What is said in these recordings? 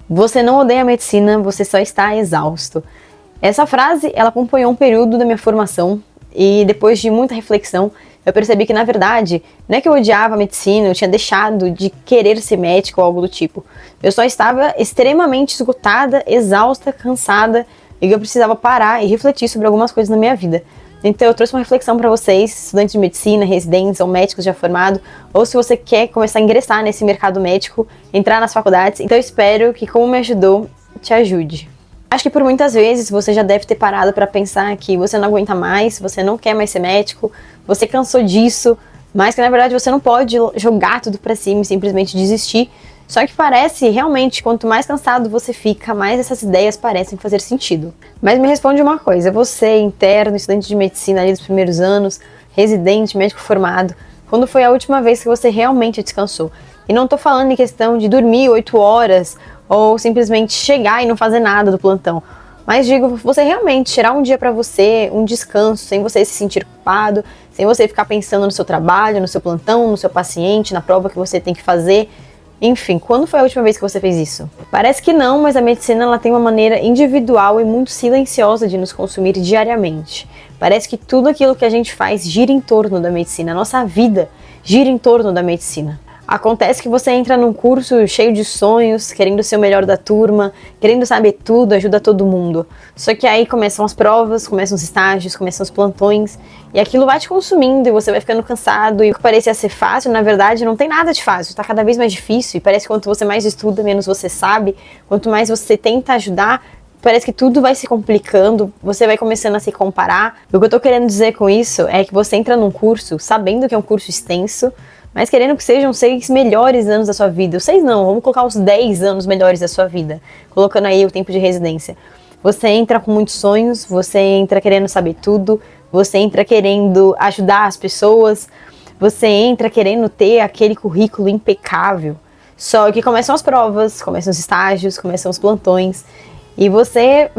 Você não odeia a medicina, você só está exausto. Essa frase, ela acompanhou um período da minha formação e depois de muita reflexão, eu percebi que, na verdade, não é que eu odiava a medicina, eu tinha deixado de querer ser médico ou algo do tipo. Eu só estava extremamente esgotada, exausta, cansada e eu precisava parar e refletir sobre algumas coisas na minha vida. Então eu trouxe uma reflexão para vocês, estudantes de medicina, residentes ou médicos já formados, ou se você quer começar a ingressar nesse mercado médico, entrar nas faculdades. Então eu espero que, como me ajudou, te ajude. Acho que por muitas vezes você já deve ter parado para pensar que você não aguenta mais, você não quer mais ser médico, você cansou disso, mas que na verdade você não pode jogar tudo para cima e simplesmente desistir. Só que parece realmente, quanto mais cansado você fica, mais essas ideias parecem fazer sentido. Mas me responde uma coisa, você, interno, estudante de medicina ali dos primeiros anos, residente, médico formado, quando foi a última vez que você realmente descansou? E não tô falando em questão de dormir 8 horas ou simplesmente chegar e não fazer nada do plantão. Mas digo, você realmente tirar um dia pra você, um descanso, sem você se sentir culpado, sem você ficar pensando no seu trabalho, no seu plantão, no seu paciente, na prova que você tem que fazer. Enfim, quando foi a última vez que você fez isso? Parece que não, mas a medicina ela tem uma maneira individual e muito silenciosa de nos consumir diariamente. Parece que tudo aquilo que a gente faz gira em torno da medicina, a nossa vida gira em torno da medicina. Acontece que você entra num curso cheio de sonhos, querendo ser o melhor da turma, querendo saber tudo, ajuda todo mundo. Só que aí começam as provas, começam os estágios, começam os plantões, e aquilo vai te consumindo e você vai ficando cansado. E o que parecia ser fácil, na verdade, não tem nada de fácil, tá cada vez mais difícil. E parece que quanto você mais estuda, menos você sabe. Quanto mais você tenta ajudar, parece que tudo vai se complicando, você vai começando a se comparar. O que eu tô querendo dizer com isso é que você entra num curso sabendo que é um curso extenso, mas querendo que sejam 6 melhores anos da sua vida. Os 6 não, vamos colocar os 10 anos melhores da sua vida, colocando aí o tempo de residência. Você entra com muitos sonhos, você entra querendo saber tudo, você entra querendo ajudar as pessoas, você entra querendo ter aquele currículo impecável. Só que começam as provas, começam os estágios, começam os plantões, e você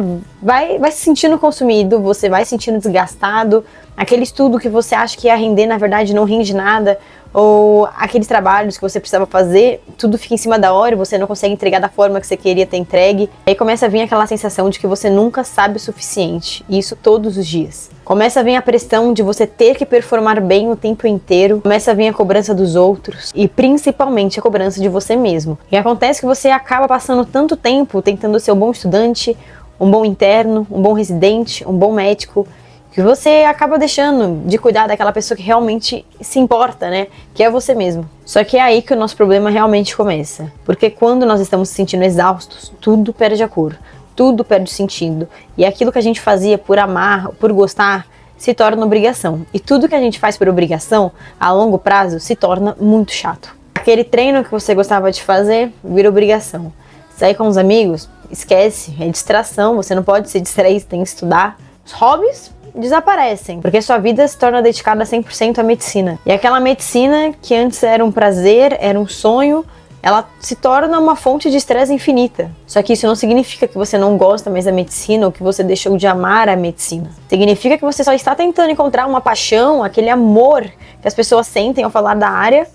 vai se sentindo consumido, você vai se sentindo desgastado, aquele estudo que você acha que ia render, na verdade não rende nada, ou aqueles trabalhos que você precisava fazer, tudo fica em cima da hora e você não consegue entregar da forma que você queria ter entregue. Aí começa a vir aquela sensação de que você nunca sabe o suficiente, e isso todos os dias. Começa a vir a pressão de você ter que performar bem o tempo inteiro, começa a vir a cobrança dos outros e principalmente a cobrança de você mesmo. E acontece que você acaba passando tanto tempo tentando ser um bom estudante, um bom interno, um bom residente, um bom médico, que você acaba deixando de cuidar daquela pessoa que realmente se importa, né? Que é você mesmo. Só que é aí que o nosso problema realmente começa. Porque quando nós estamos se sentindo exaustos, tudo perde a cor, tudo perde sentido. E aquilo que a gente fazia por amar, por gostar, se torna obrigação. E tudo que a gente faz por obrigação, a longo prazo, se torna muito chato. Aquele treino que você gostava de fazer, vira obrigação. Sair com os amigos, esquece, é distração, você não pode se distrair, você tem que estudar. Os hobbies desaparecem, porque sua vida se torna dedicada 100% à medicina. E aquela medicina que antes era um prazer, era um sonho, ela se torna uma fonte de estresse infinita. Só que isso não significa que você não gosta mais da medicina ou que você deixou de amar a medicina. Significa que você só está tentando encontrar uma paixão, aquele amor que as pessoas sentem ao falar da área,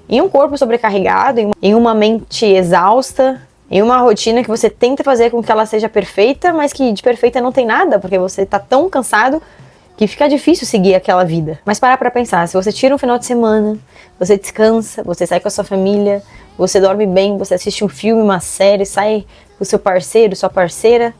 em um corpo sobrecarregado, em uma mente exausta, em uma rotina que você tenta fazer com que ela seja perfeita, mas que de perfeita não tem nada, porque você tá tão cansado que fica difícil seguir aquela vida. Mas para pra pensar, se você tira um final de semana, você descansa, você sai com a sua família, você dorme bem, você assiste um filme, uma série, sai com o seu parceiro, sua parceira,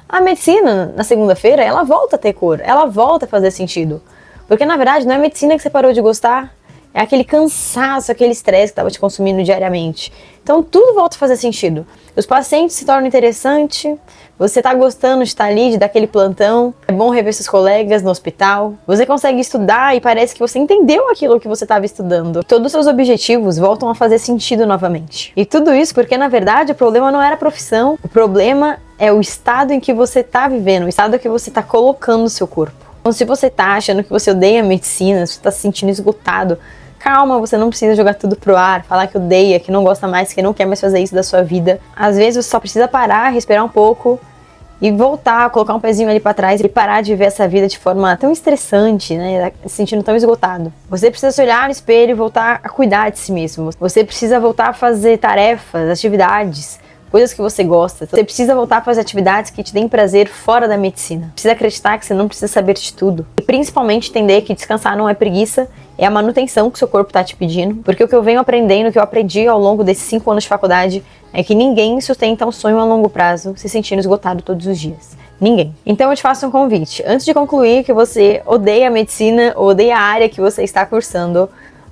a medicina, na segunda-feira, ela volta a ter cor, ela volta a fazer sentido. Porque na verdade não é a medicina que você parou de gostar, é aquele cansaço, aquele estresse que estava te consumindo diariamente. Então tudo volta a fazer sentido. Os pacientes se tornam interessantes, você está gostando de estar ali, de dar aquele plantão, é bom rever seus colegas no hospital, você consegue estudar e parece que você entendeu aquilo que você estava estudando. Todos os seus objetivos voltam a fazer sentido novamente. E tudo isso porque na verdade o problema não era a profissão, o problema é o estado em que você está vivendo, o estado que você está colocando o seu corpo. Então se você está achando que você odeia a medicina, se você está se sentindo esgotado, calma, você não precisa jogar tudo pro ar, falar que odeia, que não gosta mais, que não quer mais fazer isso da sua vida. Às vezes você só precisa parar, respirar um pouco e voltar, colocar um pezinho ali pra trás e parar de viver essa vida de forma tão estressante, né, se sentindo tão esgotado. Você precisa se olhar no espelho e voltar a cuidar de si mesmo. Você precisa voltar a fazer tarefas, atividades, coisas que você gosta. Você precisa voltar a fazer atividades que te deem prazer fora da medicina. Precisa acreditar que você não precisa saber de tudo. E principalmente entender que descansar não é preguiça, é a manutenção que o seu corpo está te pedindo. Porque o que eu venho aprendendo, o que eu aprendi ao longo desses 5 anos de faculdade, é que ninguém sustenta um sonho a longo prazo se sentindo esgotado todos os dias. Ninguém. Então eu te faço um convite. Antes de concluir que você odeia a medicina ou odeia a área que você está cursando,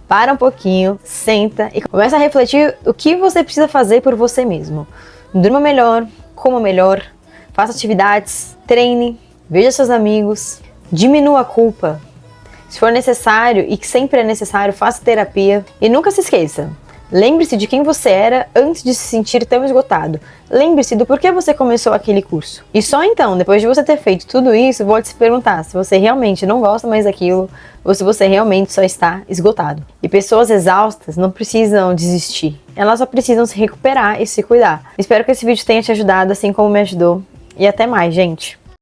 para um pouquinho, senta e começa a refletir o que você precisa fazer por você mesmo. Durma melhor, coma melhor, faça atividades, treine, veja seus amigos, diminua a culpa. Se for necessário, e que sempre é necessário, faça terapia. E nunca se esqueça, lembre-se de quem você era antes de se sentir tão esgotado. Lembre-se do porquê você começou aquele curso. E só então, depois de você ter feito tudo isso, volte se perguntar se você realmente não gosta mais daquilo ou se você realmente só está esgotado. E pessoas exaustas não precisam desistir. Elas só precisam se recuperar e se cuidar. Espero que esse vídeo tenha te ajudado, assim como me ajudou. E até mais, gente!